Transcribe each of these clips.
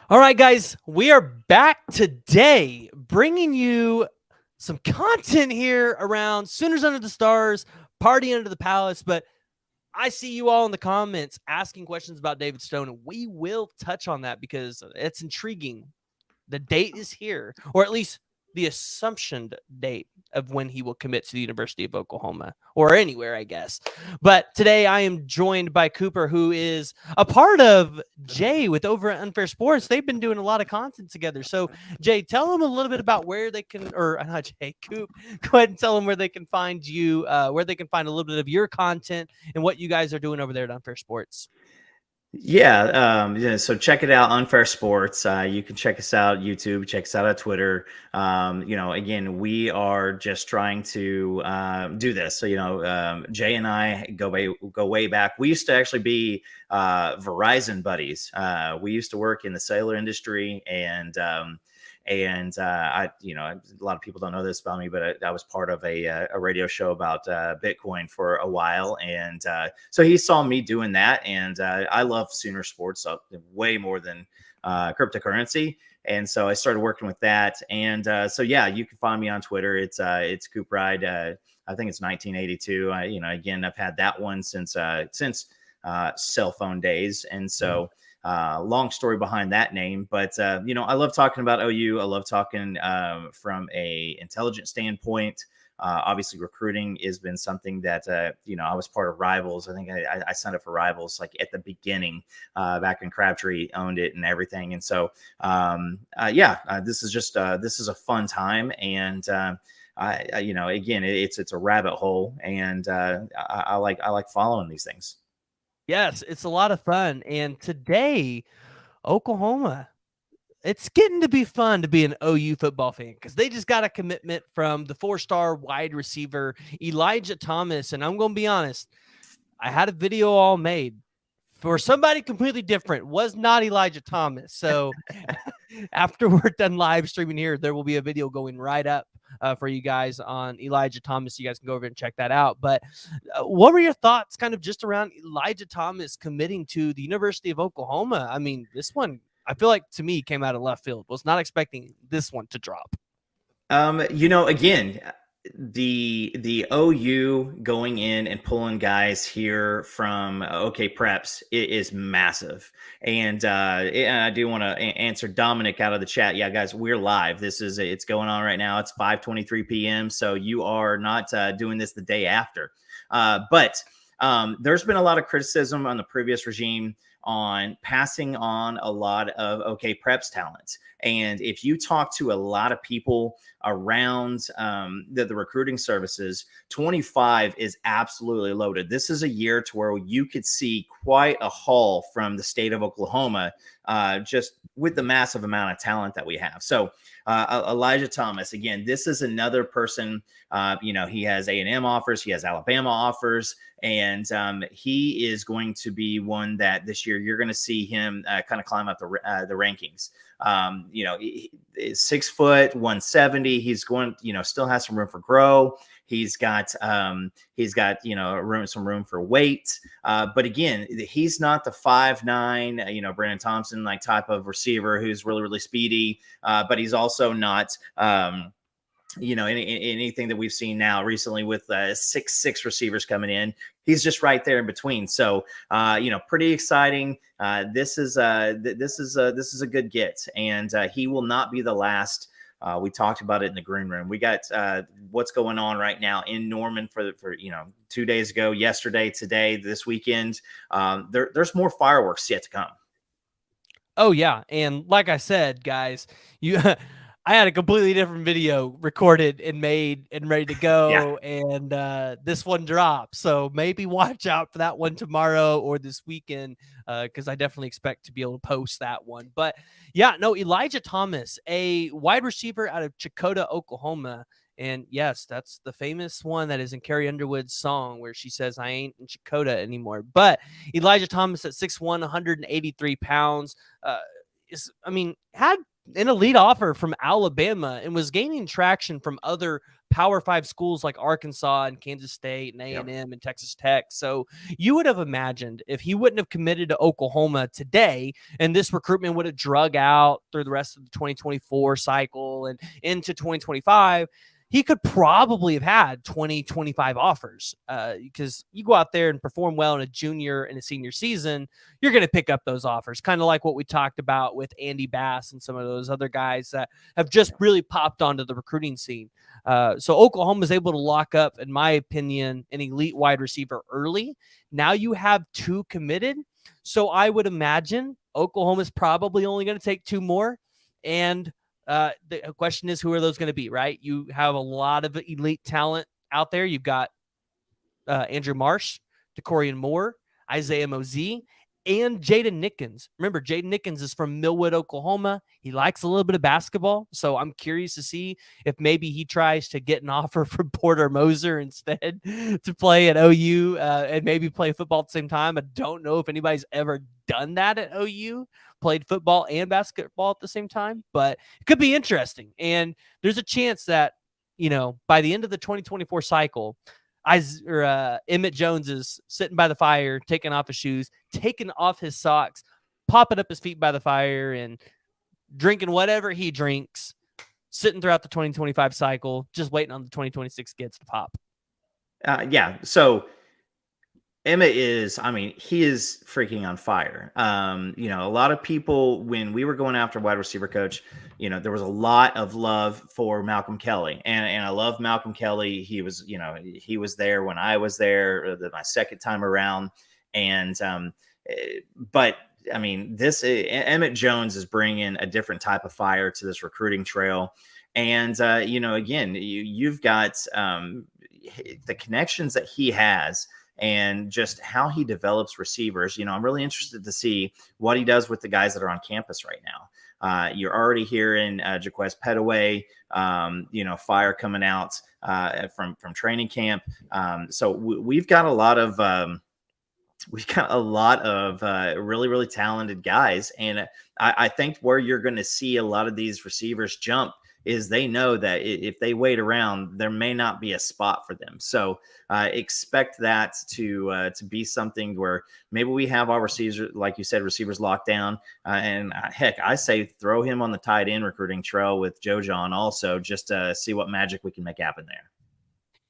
All right, guys, we are back today bringing you some content here around Sooners Under the Stars, Party Under the Palace. But I see you all in the comments asking questions about David Stone, and we will touch on that because it's intriguing. The date is here, or at least the assumption date of when he will commit to the University of Oklahoma or anywhere, I guess. But today I am joined by Cooper, who is a part of Jay with Over at Unfair Sports. They've been doing a lot of content together. So, Jay, tell them a little bit about where they can, or not Jay, Coop, go ahead and tell them where they can find you, where they can find a little bit of your content and what you guys are doing over there at Unfair Sports. So check it out, Unfair Sports. You can check us out YouTube, check us out on Twitter. Again, we are just trying to do this. So Jay and I go way back. We used to actually be Verizon buddies. We used to work in the cellular industry, and a lot of people don't know this about me, but I was part of a radio show about Bitcoin for a while. And so he saw me doing that. And I love Sooner sports way more than cryptocurrency. And so I started working with that. And you can find me on Twitter. It's Coop Ride. I think it's 1982. Again, I've had that one since cell phone days. And so, long story behind that name, but I love talking about OU. I love talking from a intelligence standpoint. Obviously, recruiting has been something that I was part of Rivals. I think I signed up for Rivals like at the beginning, back when Crabtree owned it and everything. And so, this is a fun time, and again, it's a rabbit hole, and I like following these things. Yes, it's a lot of fun. And today, Oklahoma, it's getting to be fun to be an OU football fan because they just got a commitment from the 4-star wide receiver, Elijah Thomas. And I'm going to be honest, I had a video all made for somebody completely different. Was not Elijah Thomas. So after we're done live streaming here, there will be a video going right up for you guys on Elijah Thomas. You guys can go over and check that out. But what were your thoughts kind of just around Elijah Thomas committing to the University of Oklahoma? I mean, this one, I feel like to me came out of left field. Was not expecting this one to drop. Again, the OU going in and pulling guys here from OK Preps is massive. And I do want to answer Dominic out of the chat. Yeah, guys, we're live. It's going on right now. It's 5:23 p.m. So you are not doing this the day after. But there's been a lot of criticism on the previous regime on passing on a lot of OK Preps talent. And if you talk to a lot of people around the recruiting services, 25 is absolutely loaded. This is a year to where you could see quite a haul from the state of Oklahoma, just with the massive amount of talent that we have. So Elijah Thomas, again, this is another person, he has A&M offers, he has Alabama offers, and he is going to be one that this year you're going to see him kind of climb up the rankings. 6 foot 170. He's going, still has some room for grow. He's got some room for weight. But again, he's not the 5'9", Brandon Thompson like type of receiver who's really, really speedy. But he's also not, anything that we've seen now recently with 6'6" receivers coming in. He's just right there in between. So, pretty exciting. This is a good get, and he will not be the last. We talked about it in the green room. We got what's going on right now in Norman for 2 days ago, yesterday, today, this weekend. There's more fireworks yet to come. Oh yeah, and like I said, guys, I had a completely different video recorded and made and ready to go, and this one dropped. So maybe watch out for that one tomorrow or this weekend, because I definitely expect to be able to post that one. But yeah, no, Elijah Thomas, a wide receiver out of Chakota, Oklahoma. And yes, that's the famous one that is in Carrie Underwood's song where she says, "I ain't in Chakota anymore." But Elijah Thomas at 6'1", 183 pounds, had an elite offer from Alabama and was gaining traction from other Power 5 schools like Arkansas and Kansas State and A&M and Texas Tech. So you would have imagined if he wouldn't have committed to Oklahoma today, and this recruitment would have drug out through the rest of the 2024 cycle and into 2025, he could probably have had 20, 25 offers, because you go out there and perform well in a junior and a senior season, you're going to pick up those offers, kind of like what we talked about with Andy Bass and some of those other guys that have just really popped onto the recruiting scene. So Oklahoma is able to lock up, in my opinion, an elite wide receiver early. Now you have 2 committed. So I would imagine Oklahoma is probably only going to take 2 more. And the question is, who are those going to be, right? You have a lot of elite talent out there. You've got Andrew Marsh, DeCorian Moore, Isaiah Mosey, and Jaden Nickens. Remember, Jaden Nickens is from Millwood, Oklahoma. He likes a little bit of basketball, so I'm curious to see if maybe he tries to get an offer from Porter Moser instead to play at OU and maybe play football at the same time. I don't know if anybody's ever done that at OU, played football and basketball at the same time, but it could be interesting. And there's a chance that, by the end of the 2024 cycle, Emmett Jones is sitting by the fire, taking off his shoes, taking off his socks, popping up his feet by the fire, and drinking whatever he drinks, sitting throughout the 2025 cycle, just waiting on the 2026 kids to pop. So Emmett is, he is freaking on fire. A lot of people, when we were going after wide receiver coach, there was a lot of love for Malcolm Kelly, and I love Malcolm Kelly. He was, he was there when I was there, my second time around. And, but this Emmett Jones is bringing a different type of fire to this recruiting trail. And, again, you've got the connections that he has, and just how he develops receivers. I'm really interested to see what he does with the guys that are on campus right now. You're already hearing Jaquez Petaway, fire coming out from training camp. So we've got a lot of really, really talented guys. And I think where you're going to see a lot of these receivers jump is they know that if they wait around, there may not be a spot for them. So expect that to be something where maybe we have our receivers, like you said, receivers locked down. And heck, I say throw him on the tight end recruiting trail with Joe John also, just to see what magic we can make happen there.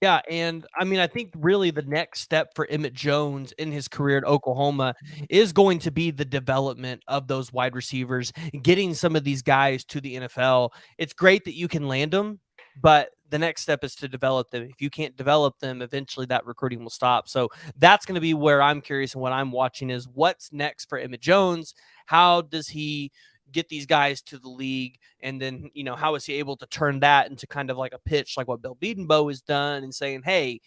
Yeah, and I think really the next step for Emmett Jones in his career at Oklahoma is going to be the development of those wide receivers, getting some of these guys to the NFL. It's great that you can land them, but the next step is to develop them. If you can't develop them, eventually that recruiting will stop. So that's going to be where I'm curious, and what I'm watching is what's next for Emmett Jones. How does he get these guys to the league, and then how is he able to turn that into kind of like a pitch, like what Bill Bedenbaugh has done, and saying, hey,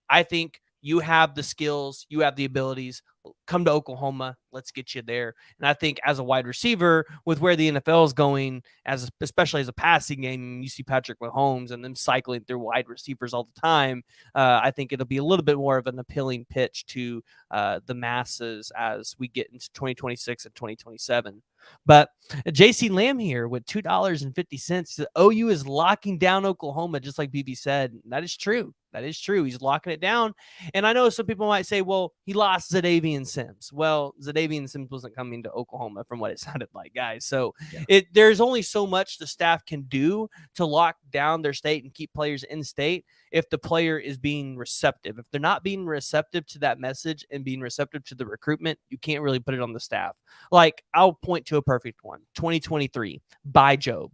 I think you have the skills, you have the abilities, come to Oklahoma, let's get you there. And I think as a wide receiver, with where the NFL is going, especially as a passing game, you see Patrick Mahomes and them cycling through wide receivers all the time. I think it'll be a little bit more of an appealing pitch to the masses as we get into 2026 and 2027. But JC Lamb here with $2.50. OU is locking down Oklahoma, just like BB said. That is true. That is true. He's locking it down. And I know some people might say, well, he lost Zadavian Sims. Well, Zadavian Sims wasn't coming to Oklahoma from what it sounded like, guys. So there's only so much the staff can do to lock down their state and keep players in state if the player is being receptive. If they're not being receptive to that message and being receptive to the recruitment, you can't really put it on the staff. Like, I'll point to a perfect one. 2023, by Job.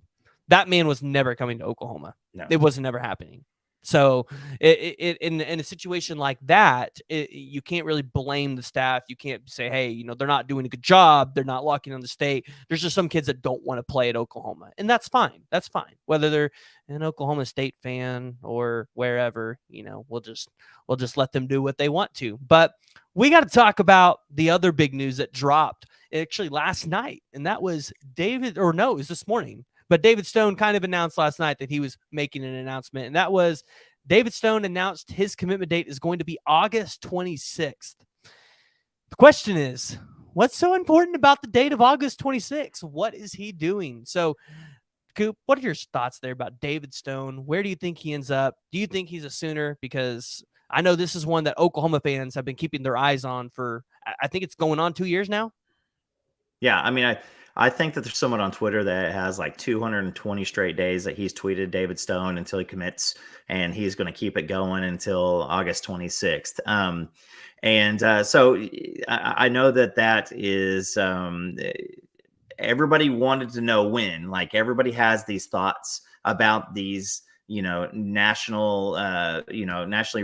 That man was never coming to Oklahoma. No. It was never happening. So in a situation like that, you can't really blame the staff. You can't say, hey, they're not doing a good job. They're not locking on the state. There's just some kids that don't want to play at Oklahoma. And that's fine. That's fine. Whether they're an Oklahoma State fan or wherever, we'll just let them do what they want to. But we got to talk about the other big news that dropped actually last night. And that was it was this morning. But David Stone kind of announced last night that he was making an announcement, and that was David Stone announced his commitment date is going to be August 26th. The question is, what's so important about the date of August 26th? What is he doing? So Coop, what are your thoughts there about David Stone? Where do you think he ends up? Do you think he's a Sooner? Because I know this is one that Oklahoma fans have been keeping their eyes on for, I think it's going on 2 years now. Yeah, I mean, I think that there's someone on Twitter that has like 220 straight days that he's tweeted David Stone until he commits, and he's going to keep it going until August 26th. So I know that is everybody wanted to know when. Like everybody has these thoughts about these, nationally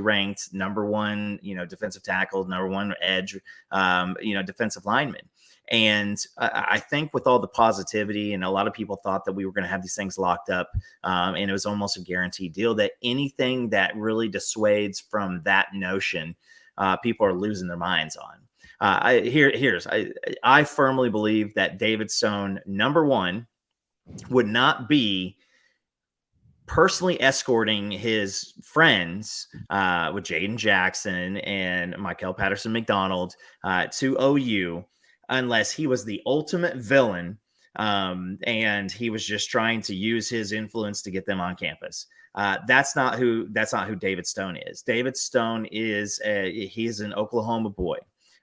ranked number one, defensive tackle, number one edge, defensive lineman. And I think with all the positivity, and a lot of people thought that we were going to have these things locked up, and it was almost a guaranteed deal, that anything that really dissuades from that notion, people are losing their minds on. I firmly believe that David Stone, number one, would not be personally escorting his friends with Jaden Jackson and Michael Patterson McDonald to OU unless he was the ultimate villain and he was just trying to use his influence to get them on campus. That's not who David Stone is. David Stone he's an Oklahoma boy.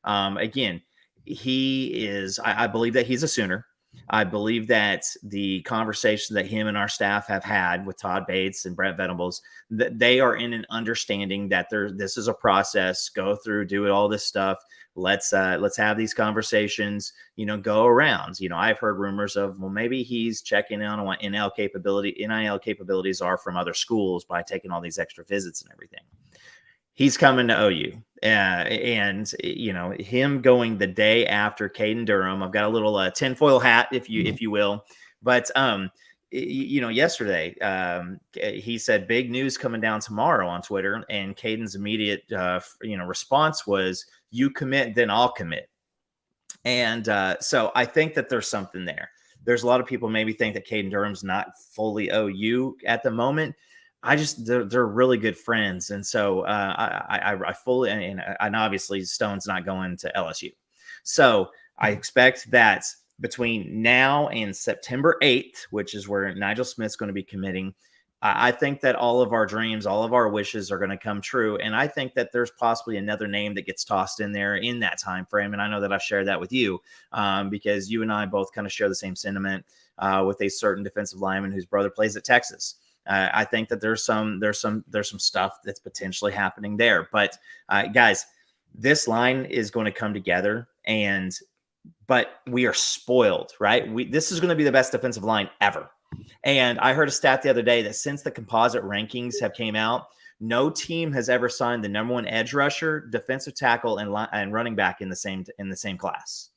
Again, I believe that he's a Sooner. I believe that the conversation that him and our staff have had with Todd Bates and Brent Venables, that they are in an understanding that this is a process, go through, do all this stuff. Let's have these conversations, go around. I've heard rumors of, well, maybe he's checking in on what NIL capabilities are from other schools by taking all these extra visits and everything. He's coming to OU. And him going the day after Caden Durham. I've got a little tinfoil hat, if you will. But yesterday he said big news coming down tomorrow on Twitter, and Caden's immediate response was, "You commit, then I'll commit." And so I think that there's something there. There's a lot of people maybe think that Caden Durham's not fully OU at the moment. They're really good friends. And so I fully, and obviously Stone's not going to LSU. So I expect that between now and September 8th, which is where Nigel Smith's going to be committing, I think that all of our dreams, all of our wishes are going to come true. And I think that there's possibly another name that gets tossed in there in that time frame. And I know that I've shared that with you because you and I both kind of share the same sentiment with a certain defensive lineman whose brother plays at Texas. I think that there's some stuff that's potentially happening there. But guys, this line is going to come together, but we are spoiled, right? This is going to be the best defensive line ever. And I heard a stat the other day that since the composite rankings have came out, no team has ever signed the number one edge rusher, defensive tackle, and running back in the same class.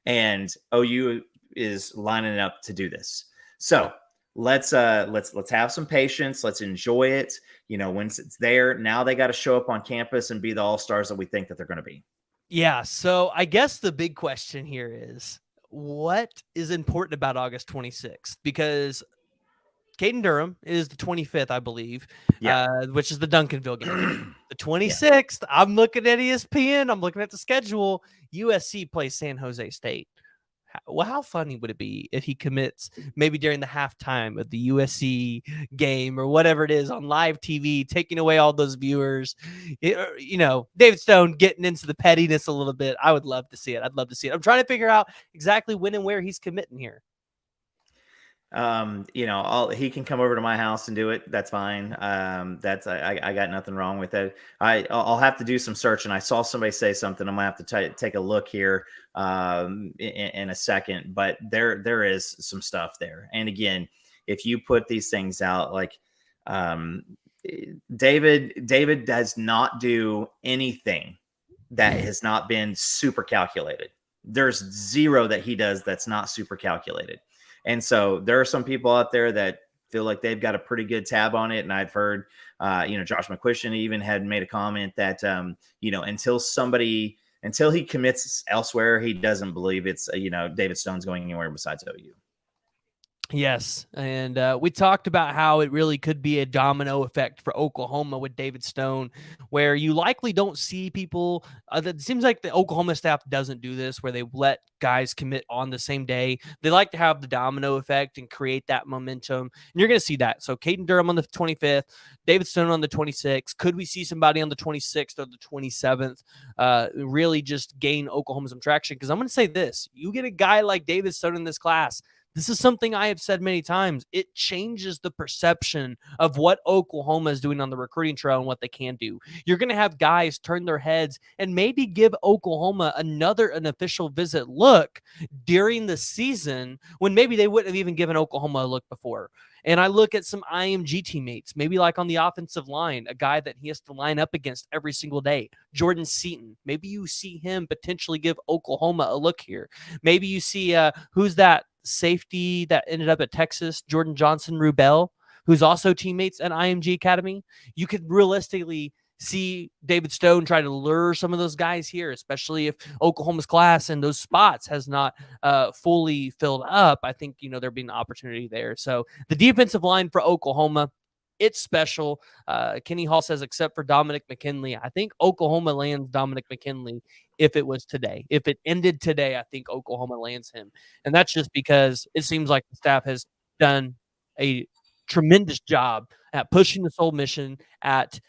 And OU is lining up to do this. So let's have some patience. Let's enjoy it. Once it's there, now they got to show up on campus and be the all-stars that we think that they're going to be. Yeah. So I guess the big question here is, what is important about August 26th? Because Caden Durham is the 25th, I believe, which is the Duncanville game. The 26th, I'm looking at ESPN. I'm looking at the schedule. USC plays San Jose State. Well, how funny would it be if he commits maybe during the halftime of the USC game or whatever it is on live TV, taking away all those viewers? David Stone getting into the pettiness a little bit. I would love to see it. I'd love to see it. I'm trying to figure out exactly when and where he's committing here. He can come over to my house and do it. That's fine. I got nothing wrong with it. I'll have to do some searching. I saw somebody say something. I'm gonna have to take a look here in a second, but there is some stuff there. And again, if you put these things out, like David does not do anything that has not been super calculated. There's zero that he does that's not super calculated. And so there are some people out there that feel like they've got a pretty good tab on it. And I've heard, Josh McCuistion even had made a comment that, until he commits elsewhere, he doesn't believe it's, David Stone's going anywhere besides OU. Yes, and we talked about how it really could be a domino effect for Oklahoma with David Stone, where you likely don't see people. It seems like the Oklahoma staff doesn't do this, where they let guys commit on the same day. They like to have the domino effect and create that momentum, and you're going to see that. So, Caden Durham on the 25th, David Stone on the 26th. Could we see somebody on the 26th or the 27th really just gain Oklahoma some traction? Because I'm going to say this: you get a guy like David Stone in this class. This is something I have said many times. It changes the perception of what Oklahoma is doing on the recruiting trail and what they can do. You're going to have guys turn their heads and maybe give Oklahoma an official visit look during the season when maybe they wouldn't have even given Oklahoma a look before. And I look at some IMG teammates, maybe like on the offensive line, a guy that he has to line up against every single day, Jordan Seaton. Maybe you see him potentially give Oklahoma a look here. Maybe you see who's that safety that ended up at Texas, Jordan Johnson Rubel, who's also teammates at IMG Academy. You could realistically see David Stone try to lure some of those guys here, especially if Oklahoma's class and those spots has not fully filled up. I think, there'd be an opportunity there. So the defensive line for Oklahoma, it's special. Kenny Hall says, except for Dominic McKinley. I think Oklahoma lands Dominic McKinley if it was today. If it ended today, I think Oklahoma lands him. And that's just because it seems like the staff has done a tremendous job at pushing this whole mission, at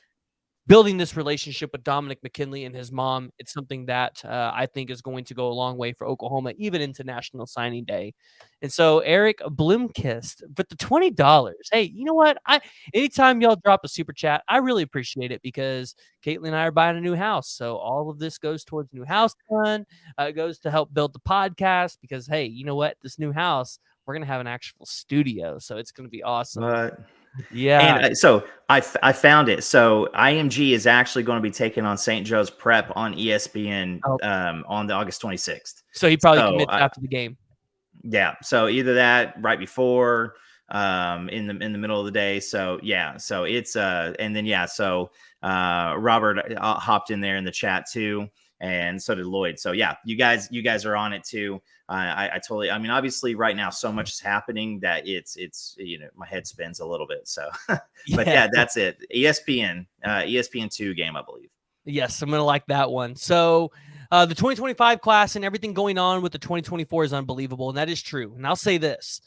building this relationship with Dominic McKinley and his mom. It's something that I think is going to go a long way for Oklahoma, even into National Signing Day. And so Eric Bloomkist, but the $20. Hey, you know what? Anytime y'all drop a super chat, I really appreciate it because Caitlin and I are buying a new house. So all of this goes towards new house fund. It goes to help build the podcast because, hey, you know what? This new house, we're going to have an actual studio. So it's going to be awesome. But Yeah. And so I found it. So IMG is actually going to be taking on St. Joe's Prep on ESPN on the August 26th. So he probably commits after the game. Yeah. So either that right before, in the middle of the day. So yeah. So it's and then so Robert hopped in there in the chat too, and so did Lloyd. So yeah, you guys are on it too. I totally. I mean, obviously, right now, so much is happening that it's my head spins a little bit. So, but yeah, that's it. ESPN2 game, I believe. Yes, I'm gonna like that one. So, the 2025 class and everything going on with the 2024 is unbelievable, and that is true. And I'll say this: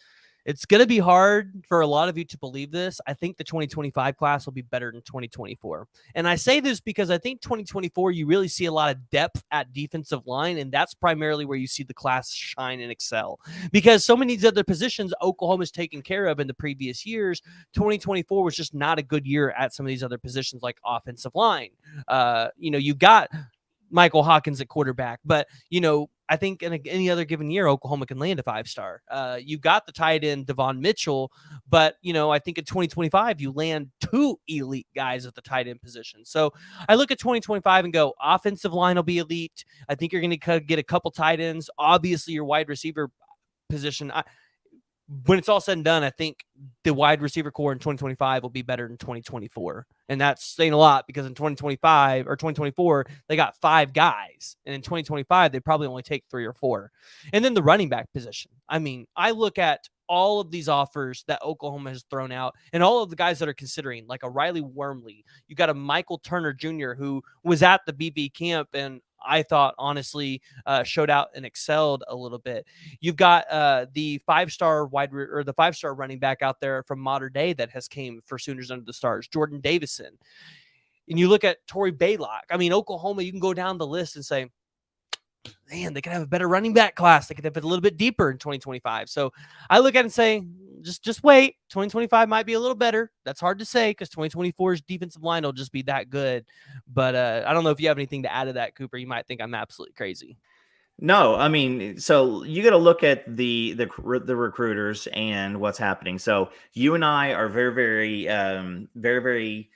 it's going to be hard for a lot of you to believe this. I think the 2025 class will be better than 2024. And I say this because I think 2024, you really see a lot of depth at defensive line, and that's primarily where you see the class shine and excel. Because so many of these other positions Oklahoma's taken care of in the previous years, 2024 was just not a good year at some of these other positions like offensive line. You've got Michael Hawkins at quarterback, but I think in any other given year, Oklahoma can land a 5-star. You got the tight end Devon Mitchell, but I think in 2025 you land 2 elite guys at the tight end position. So I look at 2025 and go, offensive line will be elite. I think you're going to get a couple tight ends. Obviously, your wide receiver position. When it's all said and done, I think the wide receiver core in 2025 will be better than 2024. And that's saying a lot because in 2025 or 2024, they got 5 guys. And in 2025, they probably only take 3 or 4. And then the running back position. I mean, I look at all of these offers that Oklahoma has thrown out and all of the guys that are considering, like a Riley Wormley. You got a Michael Turner Jr. who was at the BB camp and I thought honestly showed out and excelled a little bit. You've got the 5-star the 5-star running back out there from Modern Day that has came for Sooners Under the Stars, Jordan Davison. And you look at Torrey Baylock. I mean, Oklahoma, you can go down the list and say, man, they could have a better running back class. They could have it a little bit deeper in 2025. So I look at it and say, just wait. 2025 might be a little better. That's hard to say because 2024's defensive line will just be that good. But I don't know if you have anything to add to that, Cooper. You might think I'm absolutely crazy. No, I mean, so you got to look at the recruiters and what's happening. So you and I are very, very, very, very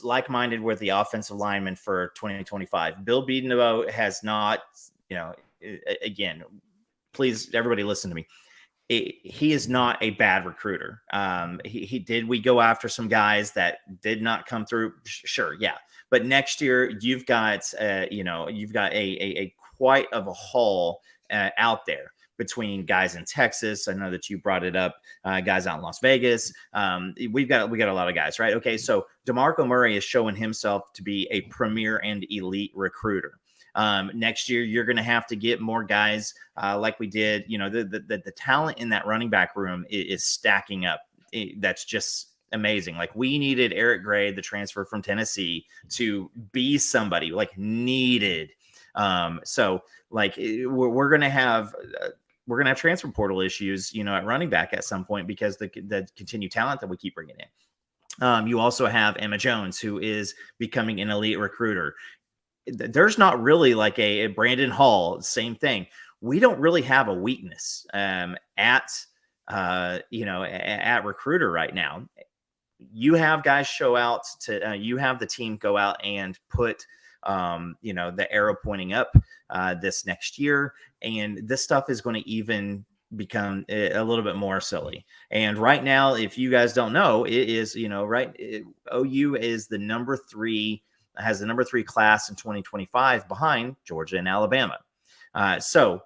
like-minded with the offensive lineman for 2025. Bill Bedenbaugh has not, again, please, everybody listen to me. He is not a bad recruiter. We go after some guys that did not come through. Sure. Yeah. But next year you've got, a quite of a haul out there. between guys in Texas. I know that you brought it up, guys out in Las Vegas. We got a lot of guys, right? Okay, so DeMarco Murray is showing himself to be a premier and elite recruiter. Next year, you're going to have to get more guys like we did. You know, the talent in that running back room is stacking up. That's just amazing. Like, we needed Eric Gray, the transfer from Tennessee, to be somebody like needed. So like we're going to have transfer portal issues, you know, at running back at some point because the continued talent that we keep bringing in. You also have Emma Jones, who is becoming an elite recruiter. There's not really like a Brandon Hall, same thing. We don't really have a weakness at recruiter right now. You have guys show out to you have the team go out and put the arrow pointing up this next year, and this stuff is going to even become a little bit more silly. And right now, if you guys don't know, it is OU is the number 3, has the number 3 class in 2025 behind Georgia and Alabama. So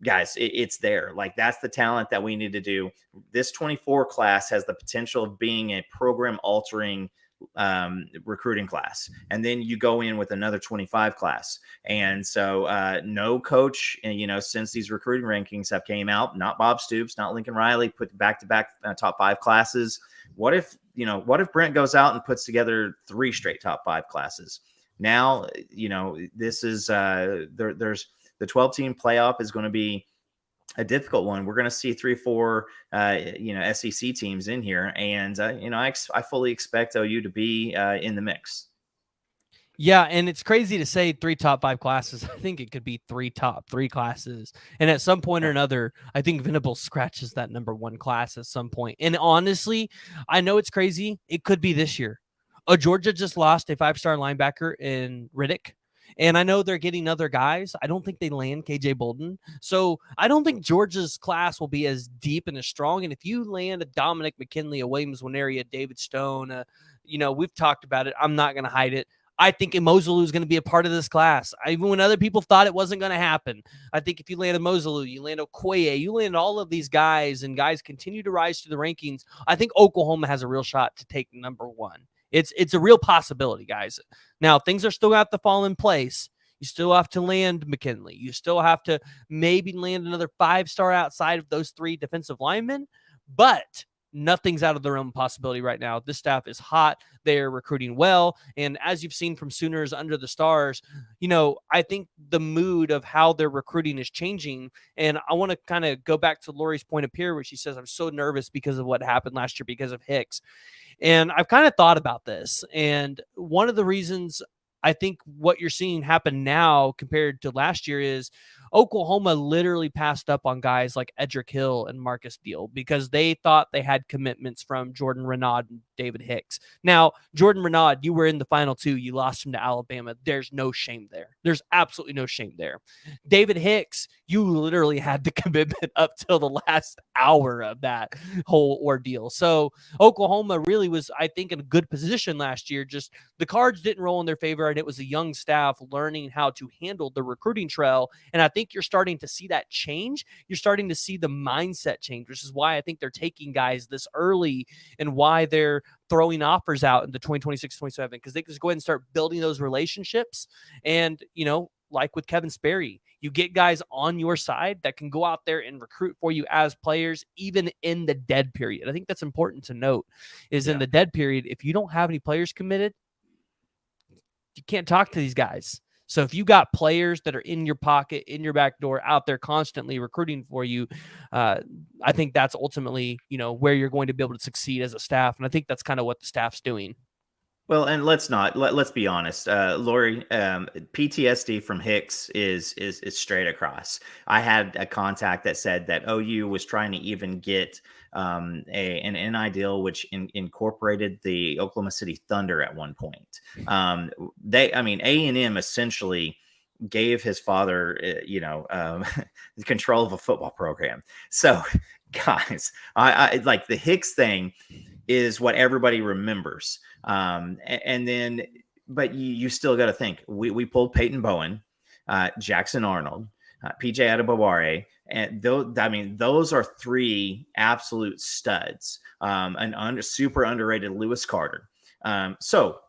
guys, it's there. Like, that's the talent that we need to do. This 24 class has the potential of being a program altering recruiting class. And then you go in with another 25 class. And so no coach, since these recruiting rankings have came out, not Bob Stoops, not Lincoln Riley, put back-to-back top 5 classes. What if Brent goes out and puts together 3 straight top 5 classes? Now, this is there's the 12-team playoff is going to be a difficult one. We're going to see 3-4, SEC teams in here, and I fully expect OU to be in the mix. Yeah, and it's crazy to say 3 top 5 classes. I think it could be 3 top 3 classes, and at some point or another, I think Venables scratches that number 1 class at some point. And honestly, I know it's crazy. It could be this year. Georgia just lost a 5-star linebacker in Riddick. And I know they're getting other guys. I don't think they land KJ Bolden. So I don't think Georgia's class will be as deep and as strong. And if you land a Dominic McKinley, a Williams Winery, a David Stone, we've talked about it. I'm not going to hide it. I think Mozelu is going to be a part of this class. Even when other people thought it wasn't going to happen. I think if you land a Mozelu, you land Okoye, you land all of these guys, and guys continue to rise to the rankings, I think Oklahoma has a real shot to take number 1. It's a real possibility, guys. Now, things are still have to fall in place. You still have to land McKinley. You still have to maybe land another 5-star outside of those 3 defensive linemen, but nothing's out of the realm of possibility right now. This staff is hot. They're recruiting well. And as you've seen from Sooners Under the Stars, I think the mood of how they're recruiting is changing. And I want to kind of go back to Lori's point up here, where she says, I'm so nervous because of what happened last year because of Hicks. And I've kind of thought about this. And one of the reasons I think what you're seeing happen now compared to last year is Oklahoma literally passed up on guys like Edric Hill and Marcus Deal because they thought they had commitments from Jordan Renaud and David Hicks. Now, Jordan Renaud, you were in the final 2. You lost him to Alabama. There's no shame there. There's absolutely no shame there. David Hicks, you literally had the commitment up till the last hour of that whole ordeal. So Oklahoma really was, I think, in a good position last year. Just the cards didn't roll in their favor, and it was a young staff learning how to handle the recruiting trail. And I think you're starting to see that change. You're starting to see the mindset change, which is why I think they're taking guys this early and why they're throwing offers out in the 2026-27, because they can just go ahead and start building those relationships. And, like with Kevin Sperry, you get guys on your side that can go out there and recruit for you as players, even in the dead period. I think that's important to note is in the dead period, if you don't have any players committed, you can't talk to these guys. So if you got players that are in your pocket, in your back door, out there constantly recruiting for you, I think that's ultimately, where you're going to be able to succeed as a staff. And I think that's kind of what the staff's doing. Well, and let's be honest, Lori, PTSD from Hicks is straight across. I had a contact that said that OU was trying to even get an NI deal, which incorporated the Oklahoma City Thunder at one point. A&M essentially gave his father, the control of a football program. So, guys, I like the Hicks thing is what everybody remembers. And then, but you still got to think, we pulled Peyton Bowen, Jackson Arnold, PJ Adebaware, and those are three absolute studs. Super underrated Lewis Carter. So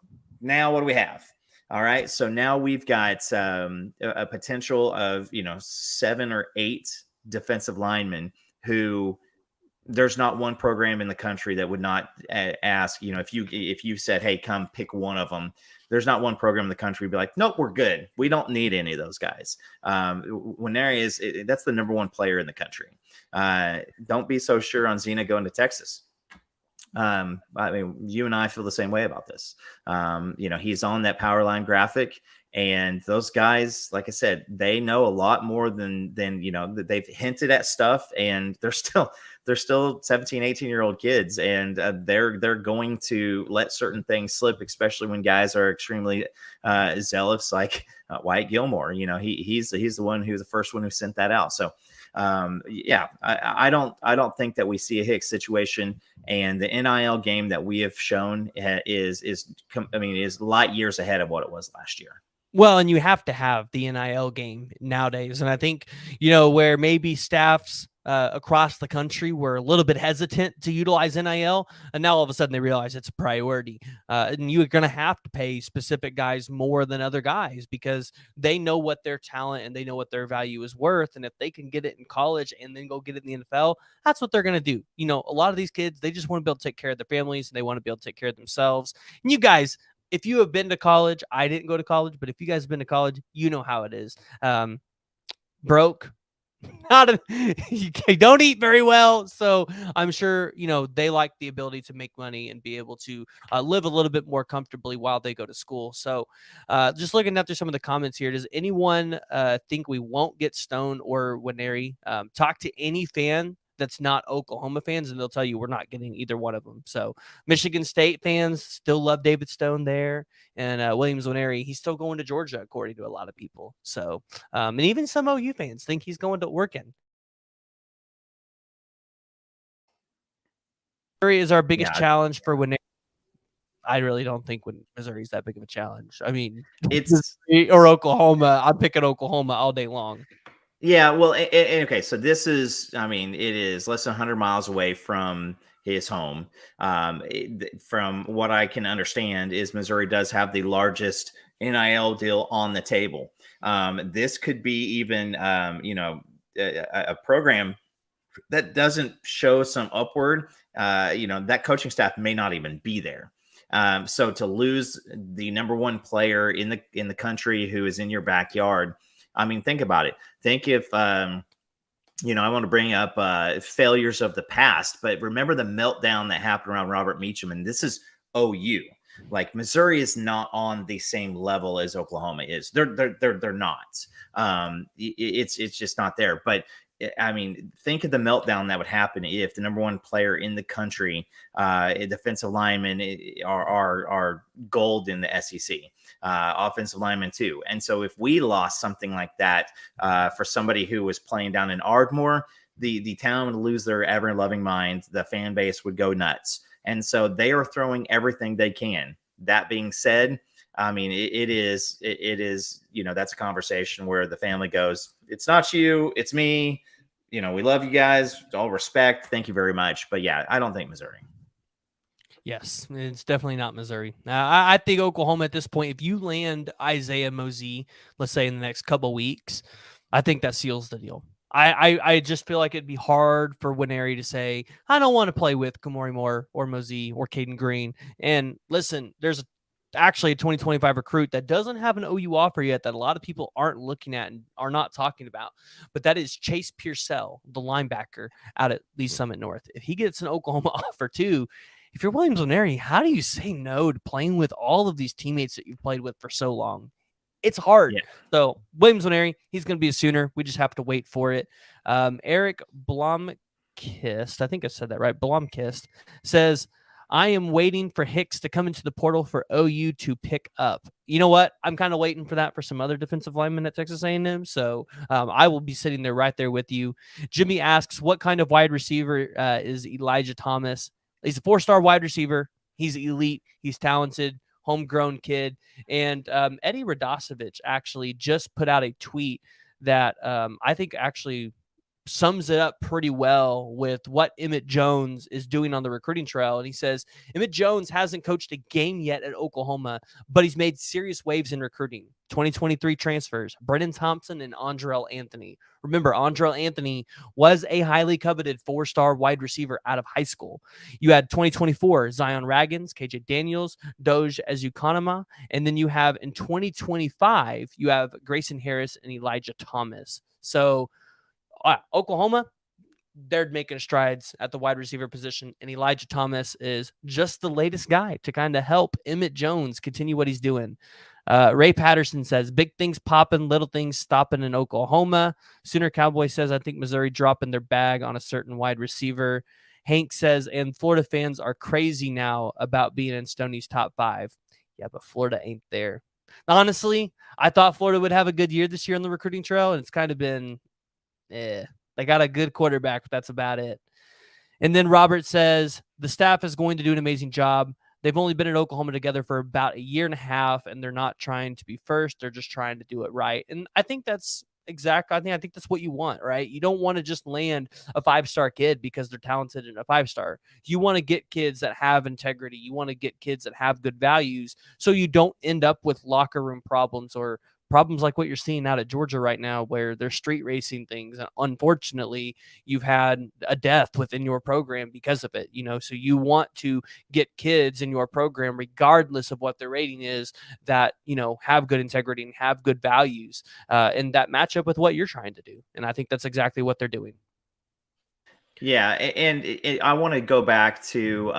now what do we have? All right, so now we've got a potential of 7 or 8 defensive linemen who there's not one program in the country that would not ask, if you said, hey, come pick one of them, there's not one program in the country be like, nope, we're good. We don't need any of those guys. That's the number one player in the country. Don't be so sure on Zena going to Texas. I mean, you and I feel the same way about this. He's on that power line graphic, and those guys, like I said, they know a lot more than they've hinted at stuff, and they're still 17, 18-year-old kids, and they're going to let certain things slip, especially when guys are extremely zealous, like Wyatt Gilmore. He's the one who's the first one who sent that out. So I don't think that we see a Hicks situation, and the NIL game that we have shown is light years ahead of what it was last year. Well, and you have to have the NIL game nowadays. And I think, where maybe staffs across the country were a little bit hesitant to utilize NIL, and now all of a sudden they realize it's a priority. And you're going to have to pay specific guys more than other guys because they know what their talent and they know what their value is worth. And if they can get it in college and then go get it in the NFL, that's what they're going to do. A lot of these kids, they just want to be able to take care of their families and they want to be able to take care of themselves. And you guys, if you have been to college, I didn't go to college, but if you guys have been to college, you know how it is. Broke, you don't eat very well. So I'm sure, they like the ability to make money and be able to live a little bit more comfortably while they go to school. So just looking after some of the comments here, does anyone think we won't get Stone or Nwaneri? Talk to any fan that's not Oklahoma fans, and they'll tell you we're not getting either one of them. So Michigan State fans still love David Stone there, and Williams Nwaneri, he's still going to Georgia, according to a lot of people. So, and even some OU fans think he's going to Oregon. Missouri is our biggest challenge for Nwaneri. I really don't think Missouri is that big of a challenge. I mean, it's or Oklahoma. I'm picking Oklahoma all day long. Yeah, well, okay, so this is, it is less than 100 miles away from his home. From what I can understand is Missouri does have the largest NIL deal on the table. This could be even, a program that doesn't show some upward, that coaching staff may not even be there. So to lose the number one player in the country who is in your backyard, think about it. Think if, I want to bring up failures of the past, but remember the meltdown that happened around Robert Meacham, and this is OU. Like Missouri is not on the same level as Oklahoma is. They're not. It's just not there. But think of the meltdown that would happen if the number one player in the country, a defensive lineman, are gold in the SEC, offensive lineman too. And so if we lost something like that for somebody who was playing down in Ardmore, the town would lose their ever-loving mind. The fan base would go nuts. And so they are throwing everything they can. That being said, it is, that's a conversation where the family goes, it's not you, it's me. We love you guys, all respect. Thank you very much. But yeah, I don't think Missouri. Yes, it's definitely not Missouri. I think Oklahoma at this point, if you land Isaiah Mosey, let's say in the next couple weeks, I think that seals the deal. I just feel like it'd be hard for Nwaneri to say, I don't want to play with Kamori Moore or Mosey or Caden Green. And listen, there's actually a 2025 recruit that doesn't have an OU offer yet that a lot of people aren't looking at and are not talking about. But that is Chase Pearsall, the linebacker out at Lee Summit North. If he gets an Oklahoma offer too, if you're Williams Nwaneri, how do you say no to playing with all of these teammates that you've played with for so long? It's hard. Yeah. So Williams Nwaneri, he's going to be a Sooner. We just have to wait for it. Eric Blomkist, I think I said that right. Blomkist says, I am waiting for Hicks to come into the portal for OU to pick up. You know what? I'm kind of waiting for that for some other defensive linemen at Texas A&M. So I will be sitting there right there with you. Jimmy asks, what kind of wide receiver is Elijah Thomas? He's a 4-star wide receiver. He's elite. He's talented, homegrown kid. And Eddie Radosevich actually just put out a tweet that I think actually sums it up pretty well with what Emmett Jones is doing on the recruiting trail. And he says, Emmett Jones hasn't coached a game yet at Oklahoma, but he's made serious waves in recruiting. 2023 transfers, Brennan Thompson and Andrell Anthony. Remember, Andrell Anthony was a highly coveted 4-star wide receiver out of high school. You had 2024, Zion Raggins, KJ Daniels, Doge Ezukanema. And then you have in 2025, you have Grayson Harris and Elijah Thomas. So Oklahoma, they're making strides at the wide receiver position, and Elijah Thomas is just the latest guy to kind of help Emmett Jones continue what he's doing. Ray Patterson says, big things popping, little things stopping in Oklahoma. Sooner Cowboy says, I think Missouri dropping their bag on a certain wide receiver. Hank says, and Florida fans are crazy now about being in Stoney's top 5. Yeah, but Florida ain't there. Honestly, I thought Florida would have a good year this year on the recruiting trail, and it's kind of been they got a good quarterback, but that's about it. And then Robert says, the staff is going to do an amazing job. They've only been at Oklahoma together for about a year and a half, and they're not trying to be first. They're just trying to do it right. And I think that's exact. I think that's what you want, right? You don't want to just land a 5-star kid because they're talented and a 5-star. You want to get kids that have integrity. You want to get kids that have good values, so you don't end up with locker room problems or problems like what you're seeing out at Georgia right now, where they're street racing things. And unfortunately, you've had a death within your program because of it, so you want to get kids in your program, regardless of what their rating is, that, have good integrity and have good values, and that match up with what you're trying to do. And I think that's exactly what they're doing. Yeah. And I want to go back to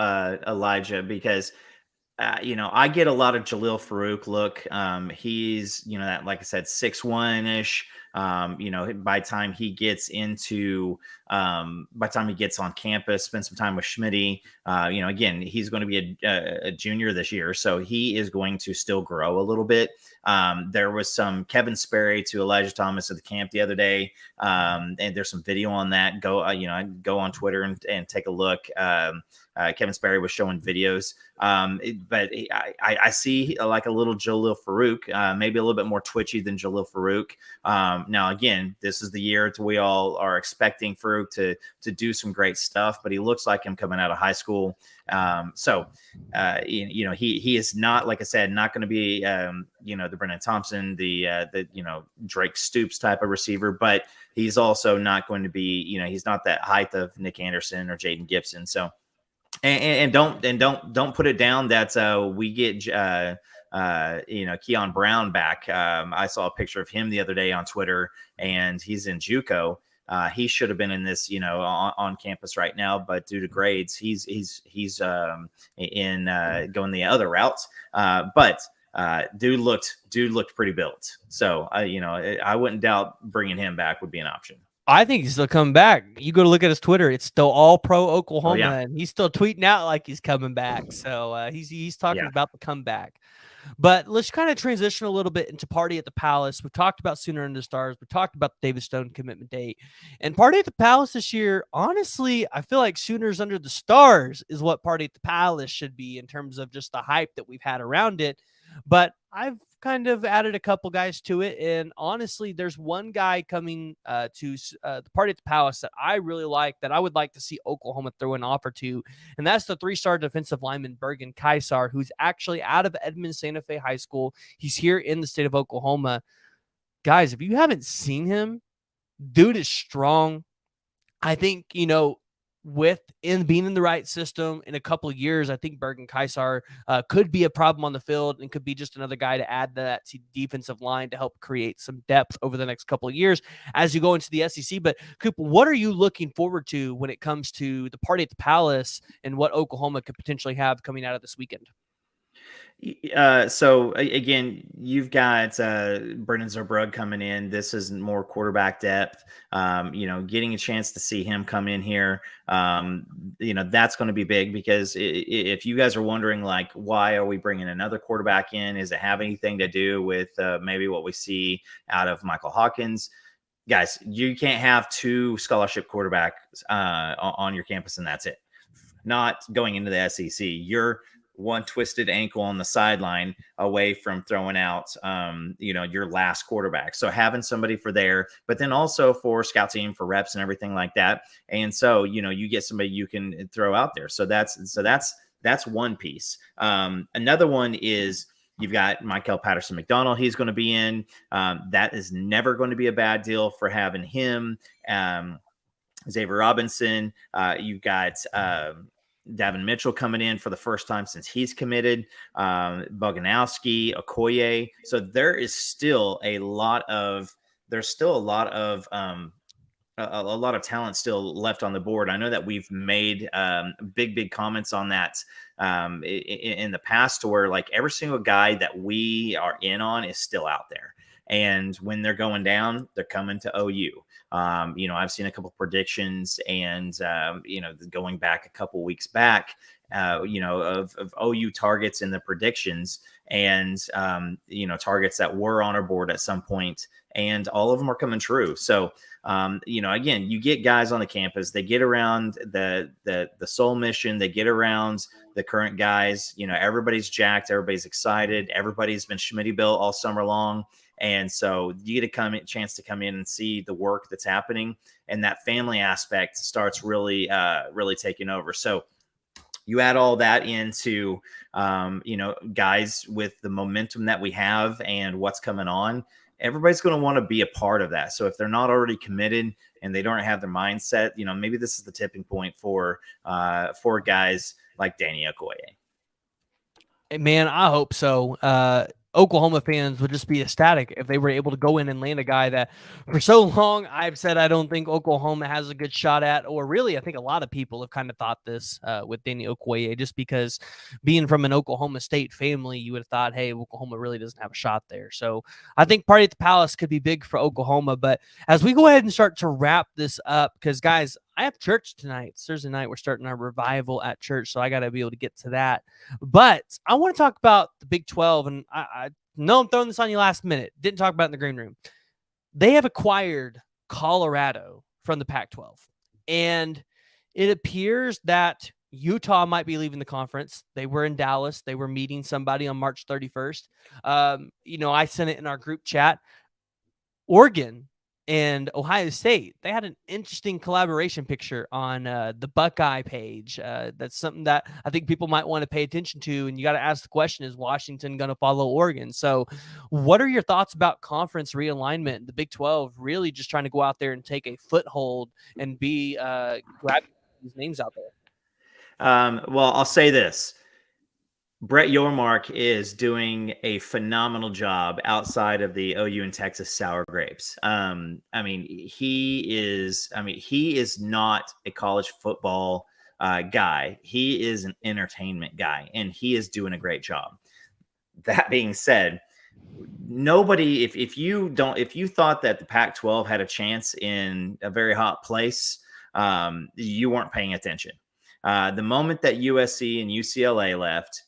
Elijah because I get a lot of Jalil Farouk look. He's, that, like I said, 6'1" ish. By the time he gets on campus, spend some time with Schmitty, again, he's going to be a junior this year. So he is going to still grow a little bit. There was some Kevin Sperry to Elijah Thomas at the camp the other day. And there's some video on that. Go on Twitter and take a look. Kevin Sperry was showing videos. But I see like a little Jalil Farouk, maybe a little bit more twitchy than Jalil Farouk. Now, again, this is the year we all are expecting Farouk to do some great stuff, but he looks like him coming out of high school. He is not, like I said, not going to be, the Brennan Thompson, the Drake Stoops type of receiver, but he's also not going to be, he's not that height of Nick Anderson or Jaden Gibson. So, and don't put it down that we get Keon Brown back. I saw a picture of him the other day on Twitter, and he's in JUCO. He should have been in this, on campus right now, but due to grades, he's going the other route. But dude looked pretty built. So I wouldn't doubt bringing him back would be an option. I think he's still coming back. You go to look at his Twitter; it's still all pro Oklahoma, and he's still tweeting out like he's coming back. So he's talking about the comeback. But let's kind of transition a little bit into Party at the Palace. We talked about Sooner Under the Stars. We talked about the David Stone commitment date. And Party at the Palace this year, honestly, I feel like Sooners Under the Stars is what Party at the Palace should be in terms of just the hype that we've had around it. But I've kind of added a couple guys to it. And honestly, there's one guy coming to the Party at the Palace that I really like, that I would like to see Oklahoma throw an offer to. And that's the 3-star defensive lineman, Bergen Kaisar, who's actually out of Edmond Santa Fe High School. He's here in the state of Oklahoma. Guys, if you haven't seen him, dude is strong. I think, being in the right system in a couple of years, I think Bergen Kaisar could be a problem on the field and could be just another guy to add that defensive line to help create some depth over the next couple of years as you go into the SEC. But Coop, what are you looking forward to when it comes to the Party at the Palace and what Oklahoma could potentially have coming out of this weekend? So again, you've got Brendan Zerbrug coming in. This is more quarterback depth. Getting a chance to see him come in here, that's going to be big, because if you guys are wondering, like, why are we bringing another quarterback in? Does it have anything to do with maybe what we see out of Michael Hawkins? Guys, you can't have 2 scholarship quarterbacks on your campus and that's it. Not going into the SEC. one twisted ankle on the sideline away from throwing out, your last quarterback. So having somebody for there, but then also for scout team, for reps and everything like that. And so, you get somebody you can throw out there. So that's one piece. Another one is, you've got Michael Patterson McDonald. He's going to be in. That is never going to be a bad deal for having him. Xavier Robinson. You've got Davin Mitchell coming in for the first time since he's committed. Boganowski, Okoye. So there's still a lot of a lot of talent still left on the board. I know that we've made big comments on that in the past, to where like every single guy that we are in on is still out there. And when they're going down, they're coming to OU. I've seen a couple predictions, and going back a couple weeks back, of OU targets in the predictions, and targets that were on our board at some point, and all of them are coming true. So again, you get guys on the campus, they get around the soul mission, they get around the current guys. Everybody's jacked, everybody's excited, everybody's been Schmitty built all summer long. And so you get a chance to come in and see the work that's happening, and that family aspect starts really taking over. So you add all that into, guys with the momentum that we have and what's coming on, everybody's going to want to be a part of that. So if they're not already committed and they don't have their mindset, maybe this is the tipping point for guys like Danny Okoye. Man, I hope so. Oklahoma fans would just be ecstatic if they were able to go in and land a guy that for so long I've said I don't think Oklahoma has a good shot at, or really I think a lot of people have kind of thought this with Danny Okoye, just because being from an Oklahoma State family, you would have thought, hey, Oklahoma really doesn't have a shot there. So I think Party at the Palace could be big for Oklahoma. But as we go ahead and start to wrap this up, because guys, I have church tonight. It's Thursday night. We're starting our revival at church, so I got to be able to get to that. But I want to talk about the Big 12, and I know I'm throwing this on you last minute. Didn't talk about it in the green room. They have acquired Colorado from the Pac-12, and it appears that Utah might be leaving the conference. They were in Dallas. They were meeting somebody on March 31st. I sent it in our group chat. Oregon and Ohio State, they had an interesting collaboration picture on the Buckeye page. That's something that I think people might want to pay attention to. And you got to ask the question, is Washington going to follow Oregon? So what are your thoughts about conference realignment? The Big 12 really just trying to go out there and take a foothold and be grabbing these names out there. Well, I'll say this. Brett Yormark is doing a phenomenal job outside of the OU and Texas sour grapes. He is not a college football guy. He is an entertainment guy, and he is doing a great job. That being said, nobody, if you thought that the Pac-12 had a chance in a very hot place, you weren't paying attention. The moment that USC and UCLA left,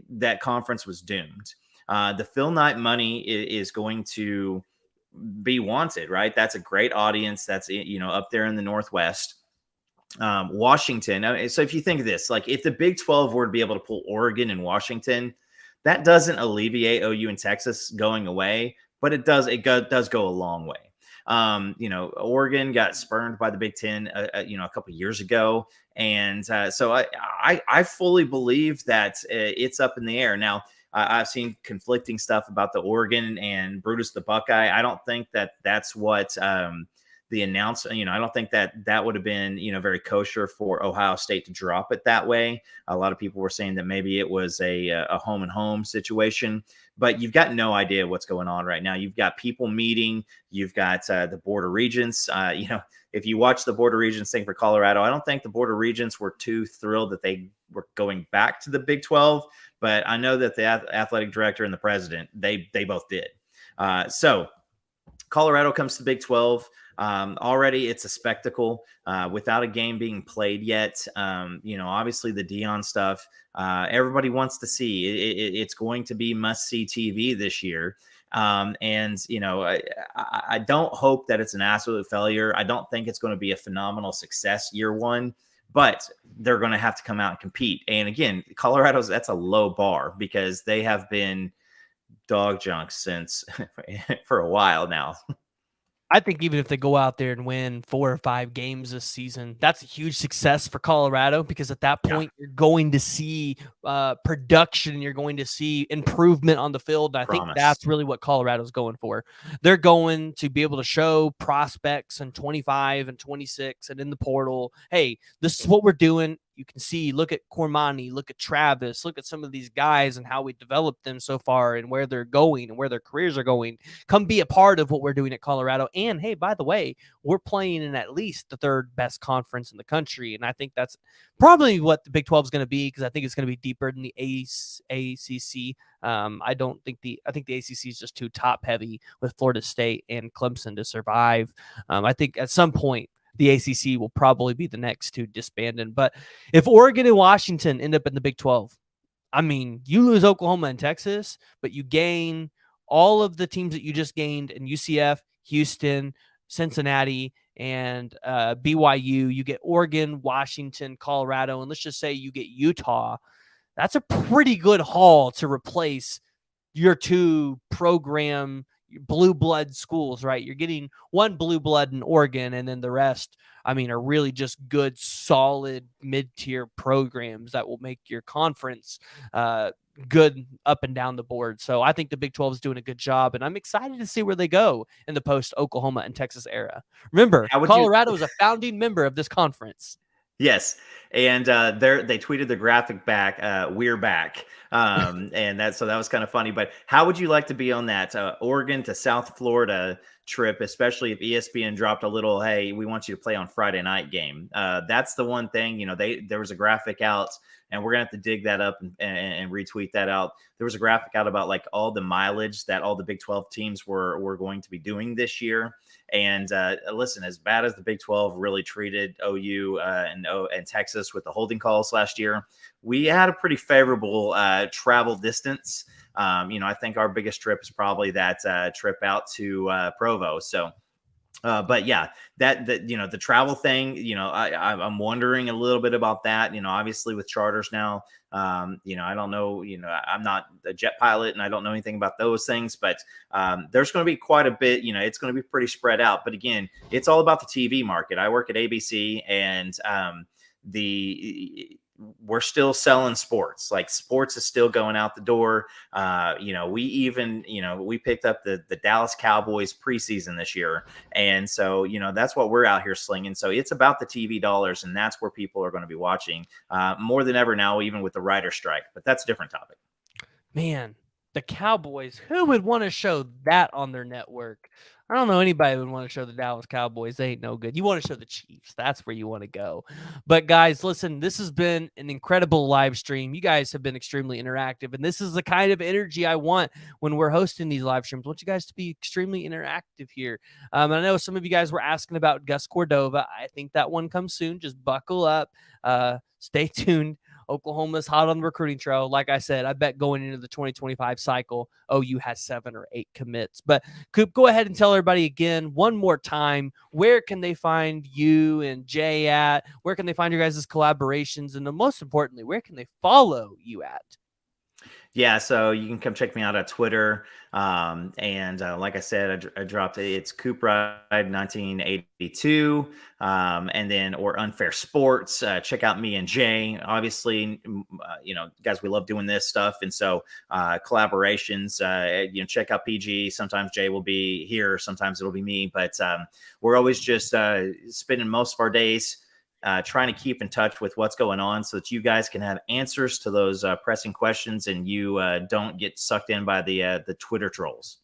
that conference was doomed. The Phil Knight money is going to be wanted, right? That's a great audience. That's up there in the Northwest. Washington. So if you think of this, like if the Big 12 were to be able to pull Oregon and Washington, that doesn't alleviate OU and Texas going away, but it does go a long way. Oregon got spurned by the Big Ten, a couple years ago. And so I fully believe that it's up in the air. Now, I've seen conflicting stuff about the Oregon and Brutus the Buckeye. I don't think that that's what the announcement, I don't think that would have been, very kosher for Ohio State to drop it that way. A lot of people were saying that maybe it was a home and home situation, but you've got no idea what's going on right now. You've got people meeting. You've got the Board of Regents. If you watch the Board of Regents thing for Colorado, I don't think the Board of Regents were too thrilled that they were going back to the Big 12, but I know that the athletic director and the president, they both did. So Colorado comes to Big 12. Already it's a spectacle without a game being played yet. Obviously the Dion stuff, everybody wants to see. It's going to be must-see TV this year. I don't hope that it's an absolute failure. I don't think it's going to be a phenomenal success year one, but they're going to have to come out and compete. And again, that's a low bar because they have been dog junk since for a while now. I think even if they go out there and win 4 or 5 games this season, that's a huge success for Colorado, because at that point you're going to see production, you're going to see improvement on the field. And I think that's really what Colorado's going for. They're going to be able to show prospects in 25 and 26 and in the portal, hey, this is what we're doing. You can see, look at Cormani, look at Travis, look at some of these guys and how we developed them so far and where they're going and where their careers are going. Come be a part of what we're doing at Colorado. And hey, by the way, we're playing in at least the 3rd best conference in the country. And I think that's probably what the Big 12 is going to be, because I think it's going to be deeper than the ACC. I think the ACC is just too top heavy with Florida State and Clemson to survive. I think at some point, the ACC will probably be the next to disbanded. But if Oregon and Washington end up in the Big 12, I mean, you lose Oklahoma and Texas, but you gain all of the teams that you just gained in UCF, Houston, Cincinnati, and BYU. You get Oregon, Washington, Colorado, and let's just say you get Utah. That's a pretty good haul to replace your 2 program blue blood schools, right? You're getting 1 blue blood in Oregon, and then the rest, I mean, are really just good, solid mid-tier programs that will make your conference good up and down the board. So I think the Big 12 is doing a good job, and I'm excited to see where they go in the post-Oklahoma and Texas era. Remember, Colorado is a founding member of this conference. Yes, and they tweeted the graphic back. We're back, and that was kind of funny. But how would you like to be on that Oregon to South Florida trip, especially if ESPN dropped a little, hey, we want you to play on Friday night game? That's the one thing. There was a graphic out, and we're gonna have to dig that up and retweet that out. There was a graphic out about like all the mileage that all the Big 12 teams were going to be doing this year. And listen, as bad as the Big 12 really treated OU and Texas with the holding calls last year, we had a pretty favorable travel distance. I think our biggest trip is probably that trip out to Provo. So, but yeah, that the travel thing, I'm wondering a little bit about that. Obviously with charters now, I don't know, I'm not a jet pilot and I don't know anything about those things, but there's going to be quite a bit, it's going to be pretty spread out. But again, it's all about the TV market. I work at ABC, and we're still selling sports. Like, sports is still going out the door. We picked up the Dallas Cowboys preseason this year. And so, that's what we're out here slinging. So it's about the TV dollars, and that's where people are going to be watching more than ever now, even with the writer strike. But that's a different topic. Man, the Cowboys, who would want to show that on their network? I don't know anybody who would want to show the Dallas Cowboys. They ain't no good. You want to show the Chiefs. That's where you want to go. But guys, listen, this has been an incredible live stream. You guys have been extremely interactive, and this is the kind of energy I want when we're hosting these live streams. I want you guys to be extremely interactive here. I know some of you guys were asking about Gus Cordova. I think that one comes soon. Just buckle up. Stay tuned. Oklahoma's hot on the recruiting trail. Like I said, I bet going into the 2025 cycle, OU has 7 or 8 commits. But Coop, go ahead and tell everybody again, one more time, where can they find you and Jay at? Where can they find your guys' collaborations? And most importantly, where can they follow you at? Yeah, so you can come check me out at Twitter. And like I said, I dropped it's Coop Ride 1982. And then, or Unfair Sports. Check out me and Jay. Obviously, guys, we love doing this stuff. And so collaborations, check out PG. Sometimes Jay will be here. Sometimes it'll be me. But we're always just spending most of our days trying to keep in touch with what's going on so that you guys can have answers to those pressing questions, and you don't get sucked in by the Twitter trolls.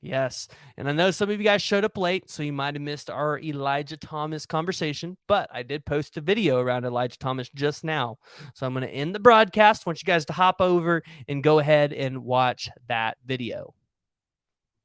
Yes. And I know some of you guys showed up late, so you might have missed our Elijah Thomas conversation, but I did post a video around Elijah Thomas just now. So I'm going to end the broadcast. I want you guys to hop over and go ahead and watch that video.